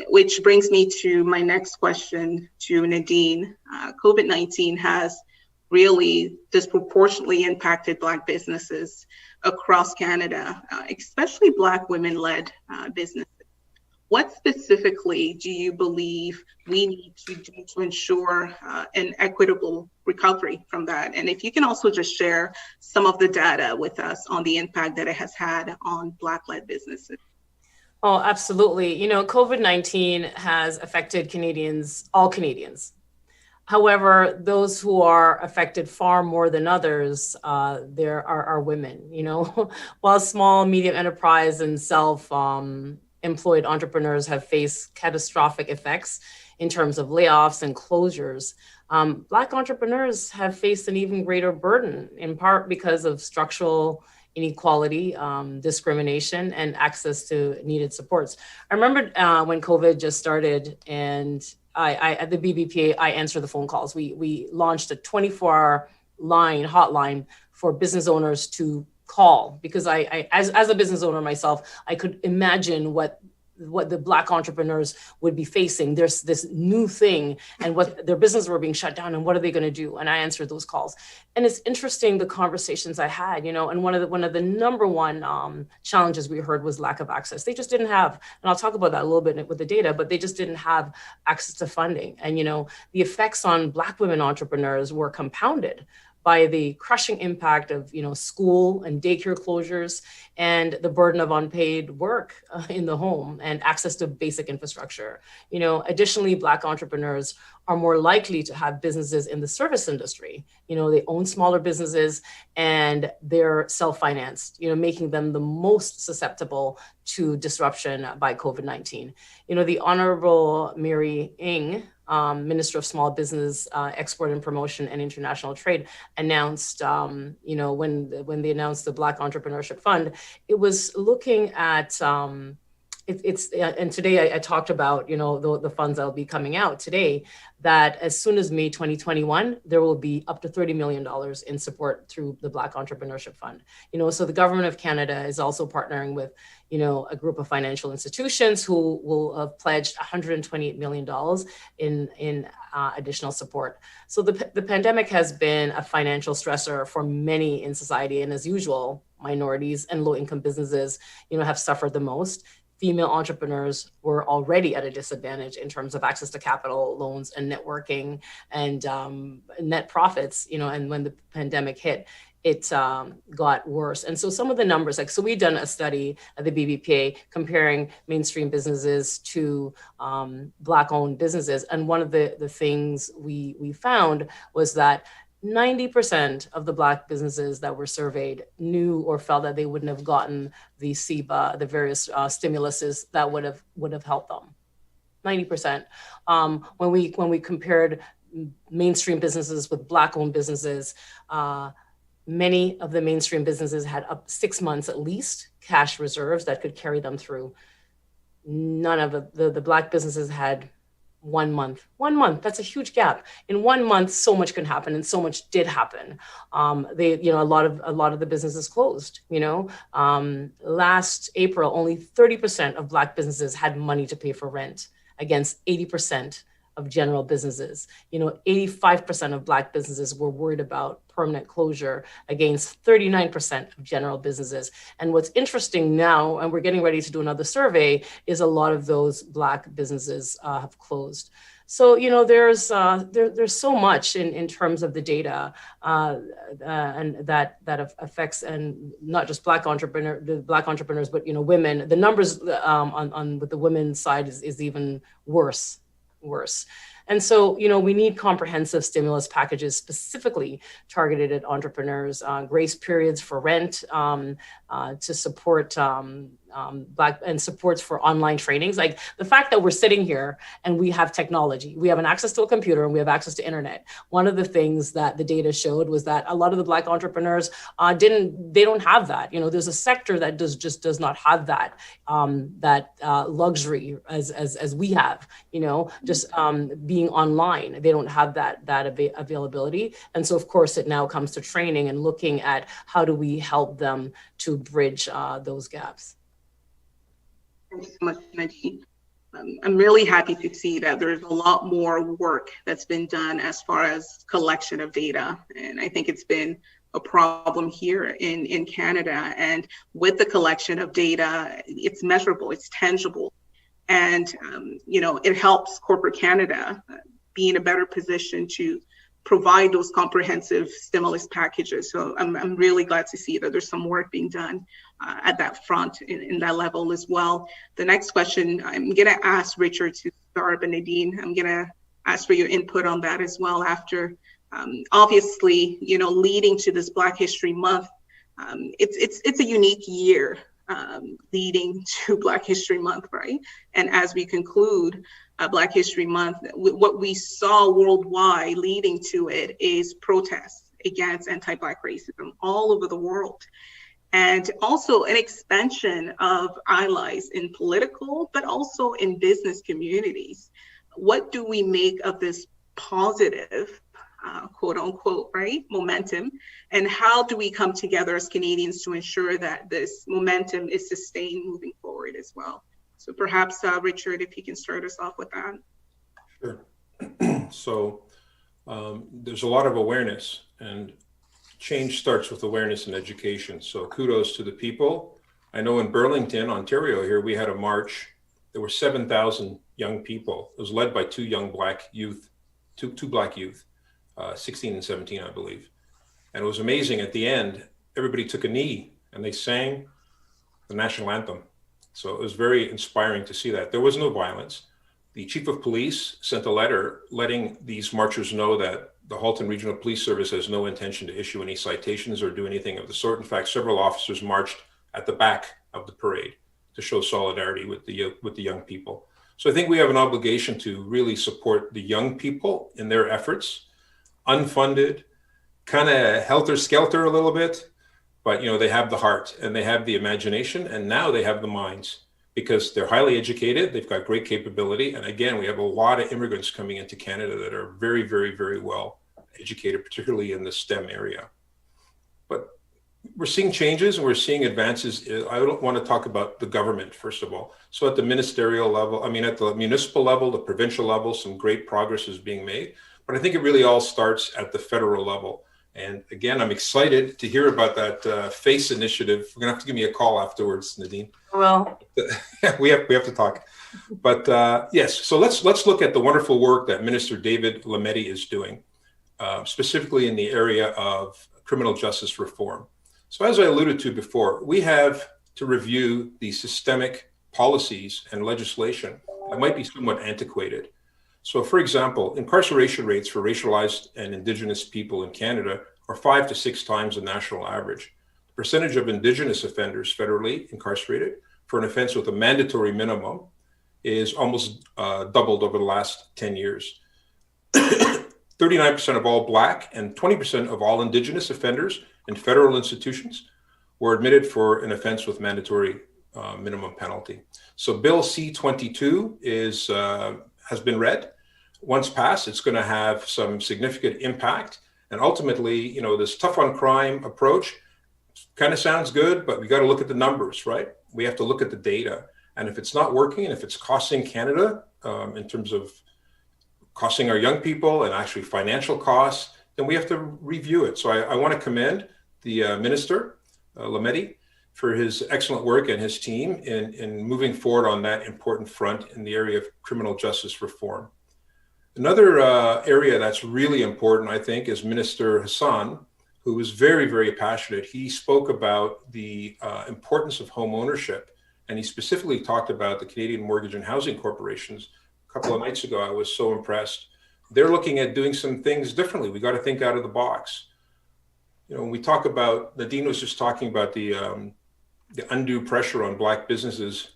which brings me to my next question to Nadine. COVID-19 has really disproportionately impacted Black businesses across Canada, especially Black women-led businesses. What specifically do you believe we need to do to ensure an equitable recovery from that? And if you can also just share some of the data with us on the impact that it has had on Black-led businesses. Oh, absolutely. COVID-19 has affected Canadians, all Canadians. However, those who are affected far more than others, there are women, while small, medium enterprise and self-employed entrepreneurs have faced catastrophic effects in terms of layoffs and closures. Black entrepreneurs have faced an even greater burden, in part because of structural inequality, discrimination, and access to needed supports. I remember when COVID just started, and I at the BBPA, I answered the phone calls. We launched a 24-hour hotline for business owners to call, because I as a business owner myself, I could imagine what the Black entrepreneurs would be facing. There's this new thing, and what their businesses were being shut down, and what are they going to do? And I answered those calls. And it's interesting, the conversations I had, and one of the number one challenges we heard was lack of access. They just didn't have, and I'll talk about that a little bit with the data, but they just didn't have access to funding. And the effects on Black women entrepreneurs were compounded by the crushing impact of school and daycare closures, and the burden of unpaid work in the home, and access to basic infrastructure. Additionally, Black entrepreneurs are more likely to have businesses in the service industry. They own smaller businesses and they're self-financed, making them the most susceptible to disruption by COVID-19. The Honorable Mary Ng, Minister of Small Business, Export and Promotion and International Trade, announced, when they announced the Black Entrepreneurship Fund, it was looking at and today I talked about, the funds that will be coming out today, that as soon as May 2021, there will be up to $30 million in support through the Black Entrepreneurship Fund. So the government of Canada is also partnering with, a group of financial institutions who will have pledged $128 million in additional support. So the pandemic has been a financial stressor for many in society, and as usual, minorities and low-income businesses, have suffered the most. Female entrepreneurs were already at a disadvantage in terms of access to capital, loans, and networking, and net profits. And when the pandemic hit, it got worse. And so some of the numbers, so we've done a study at the BBPA comparing mainstream businesses to Black-owned businesses, and one of the things we found was that 90% of the Black businesses that were surveyed knew or felt that they wouldn't have gotten the CEBA, the various stimuluses that would have helped them. 90%. When we compared mainstream businesses with Black-owned businesses, many of the mainstream businesses had up 6 months at least cash reserves that could carry them through. None of the Black businesses had 1 month. 1 month, that's a huge gap. In 1 month, so much can happen, and so much did happen. A lot of the businesses closed. Last April, only 30% of Black businesses had money to pay for rent, against 80% of general businesses. 85% of Black businesses were worried about permanent closure, against 39% of general businesses. And what's interesting now, and we're getting ready to do another survey, is a lot of those Black businesses have closed. So, there's so much in terms of the data and that affects, and not just Black entrepreneurs, but women. The numbers on with the women's side is even worse. And so, we need comprehensive stimulus packages specifically targeted at entrepreneurs, grace periods for rent, to support Black, and supports for online trainings. Like the fact that we're sitting here and we have technology, we have an access to a computer, and we have access to internet. One of the things that the data showed was that a lot of the Black entrepreneurs they don't have that. There's a sector that does not have that luxury as we have. Just being online, they don't have that availability. And so of course it now comes to training and looking at how do we help them to bridge those gaps. Thanks so much, Nadine. I'm really happy to see that there's a lot more work that's been done as far as collection of data. And I think it's been a problem here in Canada. And with the collection of data, it's measurable, it's tangible. And, it helps corporate Canada be in a better position to provide those comprehensive stimulus packages. So I'm really glad to see that there's some work being done at that front in that level as well. The next question, I'm going to ask Richard to start, but Nadine, I'm going to ask for your input on that as well after. Obviously, leading to this Black History Month, it's a unique year leading to Black History Month, right? And as we conclude Black History Month, what we saw worldwide leading to it is protests against anti-Black racism all over the world. And also an expansion of allies in political, but also in business communities. What do we make of this positive, quote unquote, right, momentum? And how do we come together as Canadians to ensure that this momentum is sustained moving forward as well? So perhaps, Richard, if you can start us off with that. Sure. So there's a lot of awareness, and change starts with awareness and education. So kudos to the people. I know in Burlington, Ontario here, we had a march. There were 7,000 young people. It was led by two Black youth, 16 and 17, I believe. And it was amazing. At the end, everybody took a knee and they sang the national anthem. So it was very inspiring to see that. There was no violence. The chief of police sent a letter letting these marchers know that the Halton Regional Police Service has no intention to issue any citations or do anything of the sort. In fact, several officers marched at the back of the parade to show solidarity with the young people. So I think we have an obligation to really support the young people in their efforts, unfunded, kind of helter-skelter a little bit, but they have the heart and they have the imagination, and now they have the minds because they're highly educated, they've got great capability. And again, we have a lot of immigrants coming into Canada that are very, very, very well educated, particularly in the STEM area. But we're seeing changes and we're seeing advances. I don't want to talk about the government, first of all. So at the ministerial level, I mean, at the municipal level, the provincial level, some great progress is being made. But I think it really all starts at the federal level. And again, I'm excited to hear about that FACE initiative. You're gonna have to give me a call afterwards, Nadine. Well, we have to talk. But yes, so let's look at the wonderful work that Minister David Lametti is doing, specifically in the area of criminal justice reform. So as I alluded to before, we have to review the systemic policies and legislation that might be somewhat antiquated. So for example, incarceration rates for racialized and Indigenous people in Canada are 5 to 6 times the national average. The percentage of Indigenous offenders federally incarcerated for an offense with a mandatory minimum is almost doubled over the last 10 years. 39% of all Black and 20% of all Indigenous offenders in federal institutions were admitted for an offense with mandatory minimum penalty. So Bill C-22 has been read. Once passed, it's going to have some significant impact. And ultimately, you know, this tough on crime approach kind of sounds good, but we got to look at the numbers, right? We have to look at the data. And if it's not working, and if it's costing Canada in terms of costing our young people and actually financial costs, then we have to review it. So I want to commend the Minister, Lametti, for his excellent work and his team in moving forward on that important front in the area of criminal justice reform. Another area that's really important, I think, is Minister Hassan, who was very, very passionate. He spoke about the importance of home ownership, and he specifically talked about the Canadian Mortgage and Housing Corporations. A couple of nights ago, I was so impressed. They're looking at doing some things differently. We got to think out of the box. You know, when we talk about, Nadine was just talking about the undue pressure on Black businesses.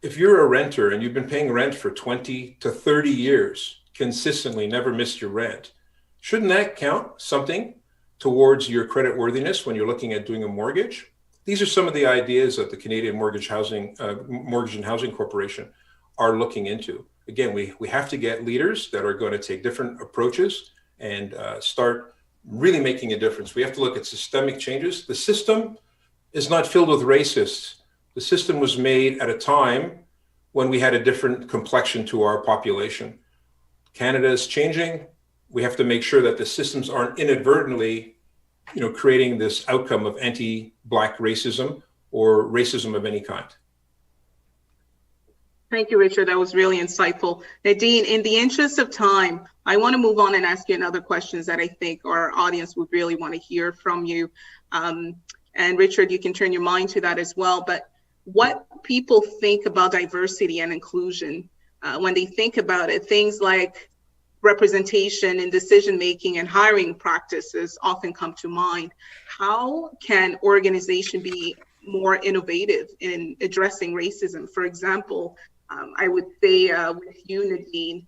If you're a renter and you've been paying rent for 20 to 30 years, consistently never missed your rent, shouldn't that count something towards your credit worthiness when you're looking at doing a mortgage? These are some of the ideas that the Canadian Mortgage and Housing Corporation are looking into. Again, we have to get leaders that are going to take different approaches and start really making a difference. We have to look at systemic changes. The system is not filled with racists. The system was made at a time when we had a different complexion to our population. Canada is changing. We have to make sure that the systems aren't inadvertently, you know, creating this outcome of anti-Black racism or racism of any kind. Thank you, Richard. That was really insightful. Nadine, in the interest of time, I want to move on and ask you another questions that I think our audience would really want to hear from you. And Richard, you can turn your mind to that as well. But what people think about diversity and inclusion when they think about it, things like representation in decision-making and hiring practices often come to mind. How can organization be more innovative in addressing racism? For example, I would say with you, Nadine,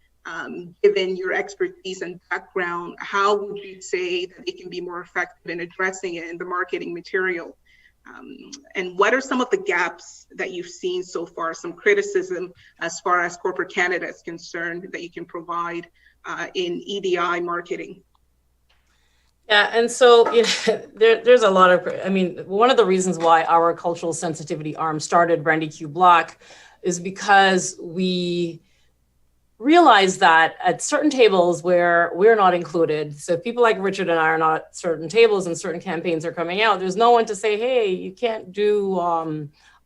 given your expertise and background, how would you say that they can be more effective in addressing it in the marketing material? And what are some of the gaps that you've seen so far, some criticism as far as corporate Canada is concerned that you can provide in EDI marketing? Yeah, and so you know, there's a lot of, I mean, one of the reasons why our cultural sensitivity arm started BrandEQ Block is because we realize that at certain tables where we're not included, so if people like Richard and I are not at certain tables and certain campaigns are coming out, there's no one to say, hey, you can't do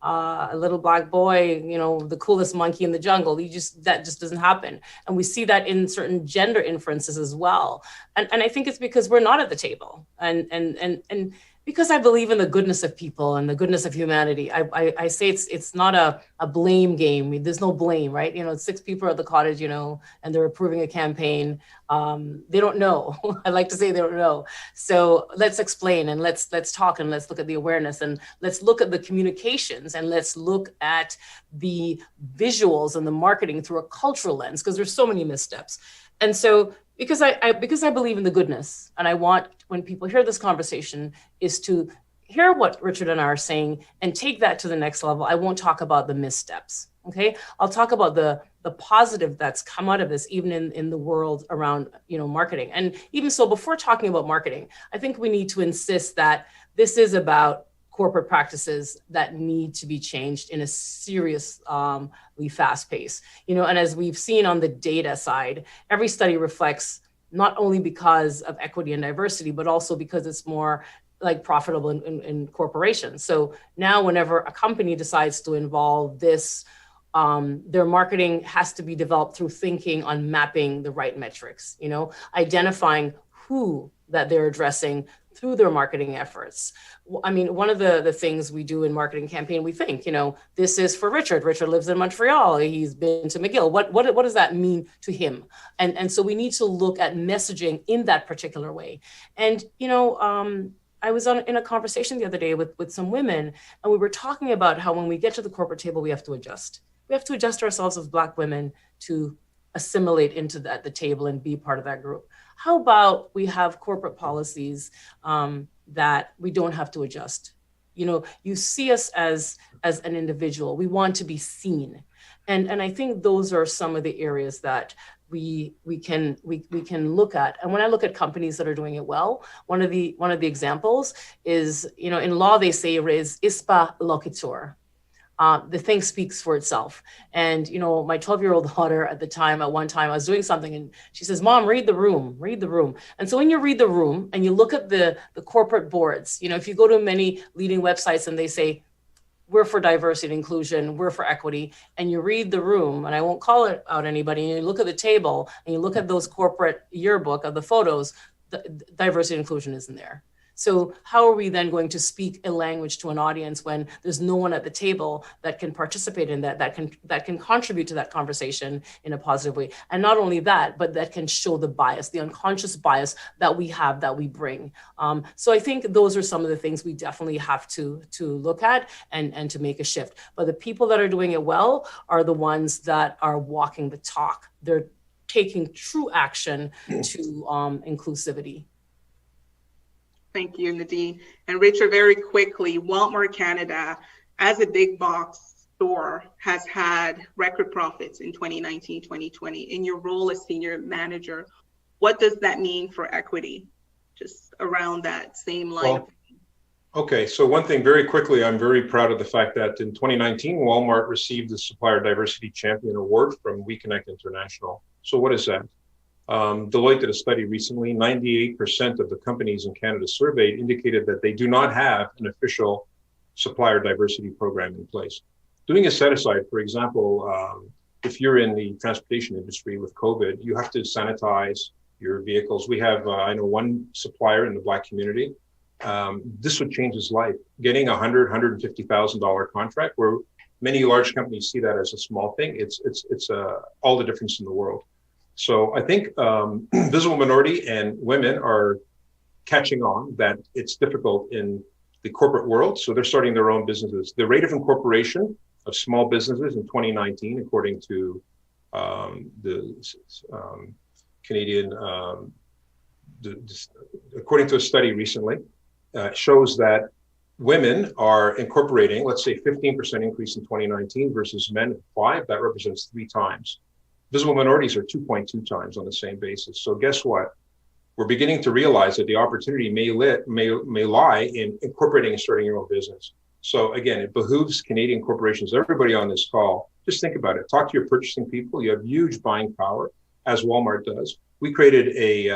a little Black boy, you know, the coolest monkey in the jungle. That just doesn't happen. And we see that in certain gender inferences as well. And I think it's because we're not at the table. And because I believe in the goodness of people and the goodness of humanity, I say it's not a blame game. There's no blame, right? You know, 6 people at the cottage, you know, and they're approving a campaign. They don't know. I like to say they don't know. So let's explain and let's talk and let's look at the awareness and let's look at the communications and let's look at the visuals and the marketing through a cultural lens, because there's so many missteps. And so because I believe in the goodness, and I want when people hear this conversation is to hear what Richard and I are saying and take that to the next level, I won't talk about the missteps. Okay, I'll talk about the positive that's come out of this, even in the world around, you know, marketing. And even so, before talking about marketing, I think we need to insist that this is about corporate practices that need to be changed in a seriously fast pace. You know, and as we've seen on the data side, every study reflects not only because of equity and diversity, but also because it's more like profitable in corporations. So now whenever a company decides to involve this, their marketing has to be developed through thinking on mapping the right metrics, you know, identifying who that they're addressing through their marketing efforts. I mean, one of the things we do in marketing campaign, we think, you know, this is for Richard. Richard lives in Montreal. He's been to McGill. What does that mean to him? And so we need to look at messaging in that particular way. And, you know, I was in a conversation the other day with some women, and we were talking about how when we get to the corporate table, we have to adjust. We have to adjust ourselves as Black women to assimilate into the table and be part of that group. How about we have corporate policies that we don't have to adjust? You know, you see us as an individual. We want to be seen. And I think those are some of the areas that we can look at. And when I look at companies that are doing it well, one of the examples is, you know, in law they say res ispa loquitur. The thing speaks for itself. And, you know, my 12-year-old daughter at one time, I was doing something and she says, Mom, read the room. And so when you read the room and you look at the corporate boards, you know, if you go to many leading websites and they say, we're for diversity and inclusion, we're for equity, and you read the room, and I won't call it out anybody, and you look at the table and you look at those corporate yearbook of the photos, the diversity and inclusion isn't there. So how are we then going to speak a language to an audience when there's no one at the table that can participate in that can contribute to that conversation in a positive way? And not only that, but that can show the bias, the unconscious bias that we have, that we bring. So I think those are some of the things we definitely have to look at and to make a shift. But the people that are doing it well are the ones that are walking the talk. They're taking true action to inclusivity. Thank you, Nadine. And Richard, very quickly, Walmart Canada, as a big box store, has had record profits in 2019, 2020. In your role as senior manager, what does that mean for equity? Just around that same line. Well, okay, so one thing very quickly, I'm very proud of the fact that in 2019, Walmart received the Supplier Diversity Champion Award from WeConnect International. So what is that? Deloitte did a study recently. 98% of the companies in Canada surveyed indicated that they do not have an official supplier diversity program in place. Doing a set aside, for example, if you're in the transportation industry with COVID, you have to sanitize your vehicles. We have, I know one supplier in the Black community. This would change his life. Getting a $100,000, $150,000 contract, where many large companies see that as a small thing. It's all the difference in the world. So I think visible minority and women are catching on that it's difficult in the corporate world. So they're starting their own businesses. The rate of incorporation of small businesses in 2019, according to the Canadian, according to a study recently, shows that women are incorporating, let's say 15% increase in 2019 versus men at 5, that represents 3 times. Visible minorities are 2.2 times on the same basis. So guess what? We're beginning to realize that the opportunity may lie in incorporating and starting your own business. So again, it behooves Canadian corporations, everybody on this call, just think about it. Talk to your purchasing people. You have huge buying power, as Walmart does. We created a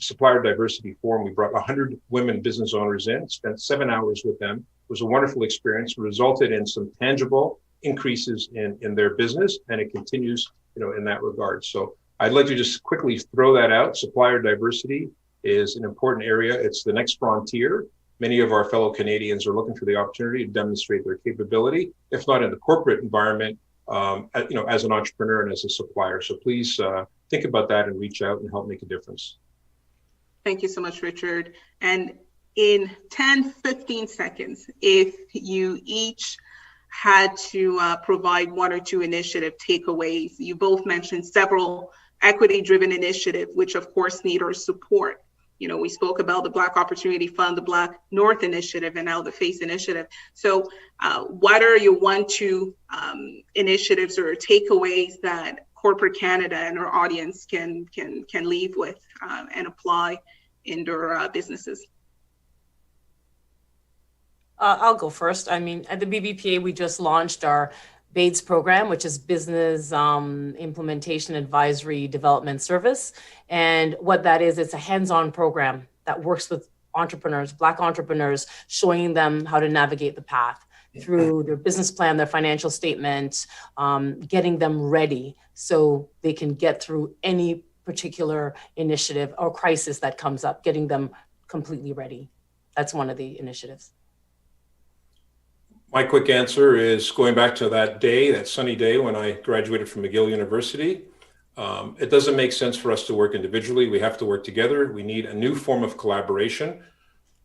supplier diversity forum. We brought 100 women business owners in, spent 7 hours with them. It was a wonderful experience, resulted in some tangible increases in their business, and it continues, in that regard. So I'd like to just quickly throw that out. Supplier diversity is an important area. It's the next frontier. Many of our fellow Canadians are looking for the opportunity to demonstrate their capability, if not in the corporate environment, as an entrepreneur and as a supplier. So please think about that and reach out and help make a difference. Thank you so much, Richard. And in 10, 15 seconds, if you each had to provide 1 or 2 initiative takeaways. You both mentioned several equity-driven initiatives, which of course need our support. we spoke about the Black Opportunity Fund, the Black North Initiative, and now the FACE Initiative. So what are your 1-2 initiatives or takeaways that corporate Canada and our audience can leave with and apply in their businesses? I'll go first. I mean, at the BBPA, we just launched our BADES program, which is Business Implementation Advisory Development Service. And what that is, it's a hands-on program that works with entrepreneurs, Black entrepreneurs, showing them how to navigate the path through their business plan, their financial statement, getting them ready so they can get through any particular initiative or crisis that comes up, getting them completely ready. That's one of the initiatives. My quick answer is going back to that day, that sunny day when I graduated from McGill University. It doesn't make sense for us to work individually. We have to work together. We need a new form of collaboration.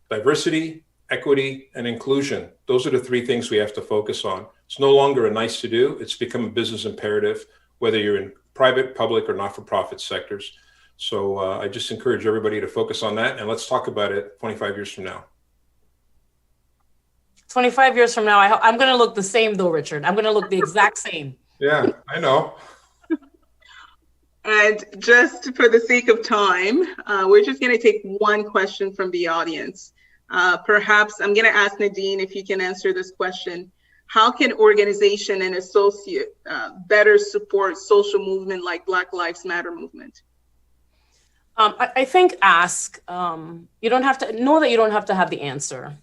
Diversity, equity, and inclusion. Those are the 3 things we have to focus on. It's no longer a nice to do. It's become a business imperative, whether you're in private, public, or not-for-profit sectors. So I just encourage everybody to focus on that, and let's talk about it 25 years from now. 25 years from now, I'm going to look the same though, Richard. I'm going to look the exact same. Yeah, I know. And just for the sake of time, we're just going to take one question from the audience. Perhaps I'm going to ask Nadine if you can answer this question. How can organization and associate better support social movement like Black Lives Matter movement? I think ask. You don't have to know that you don't have to have the answer.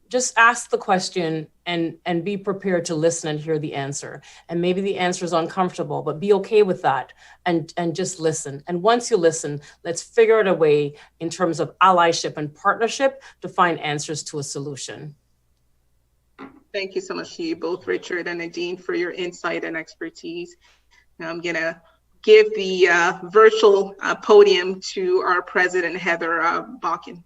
Just ask the question and be prepared to listen and hear the answer. And maybe the answer is uncomfortable, but be okay with that and just listen. And once you listen, let's figure out a way in terms of allyship and partnership to find answers to a solution. Thank you so much to you both, Richard and Nadine, for your insight and expertise. Now I'm gonna give the virtual podium to our president, Heather Bakken.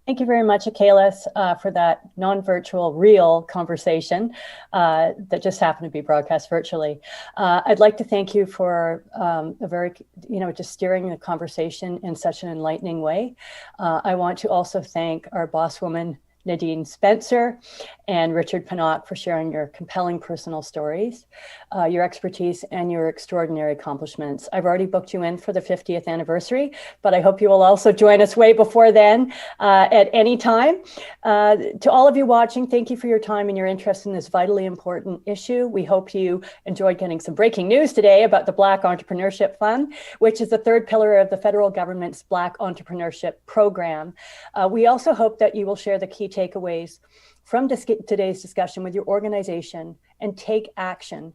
Thank you very much, Aquilas, for that non-virtual, real conversation that just happened to be broadcast virtually. I'd like to thank you for a very, just steering the conversation in such an enlightening way. I want to also thank our boss woman, Nadine Spencer, and Richard Pinnock for sharing your compelling personal stories, your expertise, and your extraordinary accomplishments. I've already booked you in for the 50th anniversary, but I hope you will also join us way before then at any time. To all of you watching, thank you for your time and your interest in this vitally important issue. We hope you enjoyed getting some breaking news today about the Black Entrepreneurship Fund, which is the 3rd pillar of the federal government's Black Entrepreneurship Program. We also hope that you will share the key takeaways from today's discussion with your organization and take action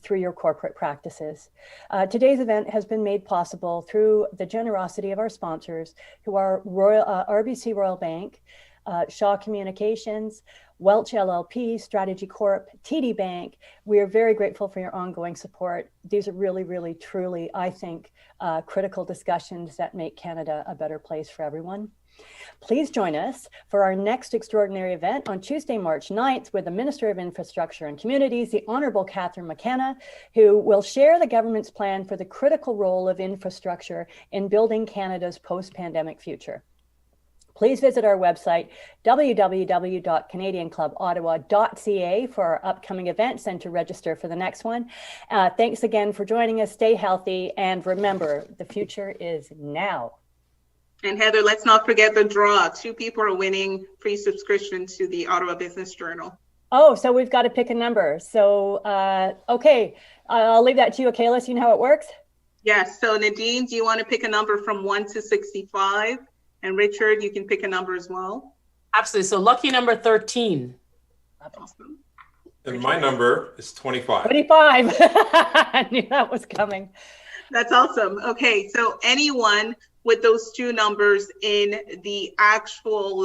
through your corporate practices. Today's event has been made possible through the generosity of our sponsors, who are RBC Royal Bank, Shaw Communications, Welch LLP, Strategy Corp, TD Bank. We are very grateful for your ongoing support. These are really, really, truly, I think, critical discussions that make Canada a better place for everyone. Please join us for our next extraordinary event on Tuesday, March 9th, with the Minister of Infrastructure and Communities, the Honourable Catherine McKenna, who will share the government's plan for the critical role of infrastructure in building Canada's post-pandemic future. Please visit our website, www.canadianclubottawa.ca, for our upcoming events and to register for the next one. Thanks again for joining us. Stay healthy, and remember, the future is now. And Heather, let's not forget the draw. 2 people are winning free subscription to the Ottawa Business Journal. Oh, so we've got to pick a number. So, okay, I'll leave that to you, Aquilas. You know how it works? Yes. So Nadine, do you want to pick a number from 1 to 65? And Richard, you can pick a number as well. Absolutely. So lucky number 13. Awesome. And my number is 25. 25. I knew that was coming. That's awesome. Okay, so anyone with those 2 numbers in the actual,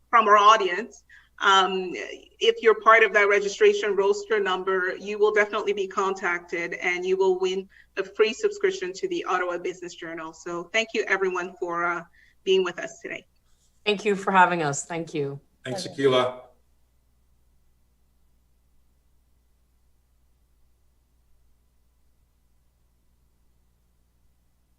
from our audience, if you're part of that registration roster number, you will definitely be contacted and you will win a free subscription to the Ottawa Business Journal. So thank you everyone for being with us today. Thank you for having us. Thank you. Thanks, Aquila.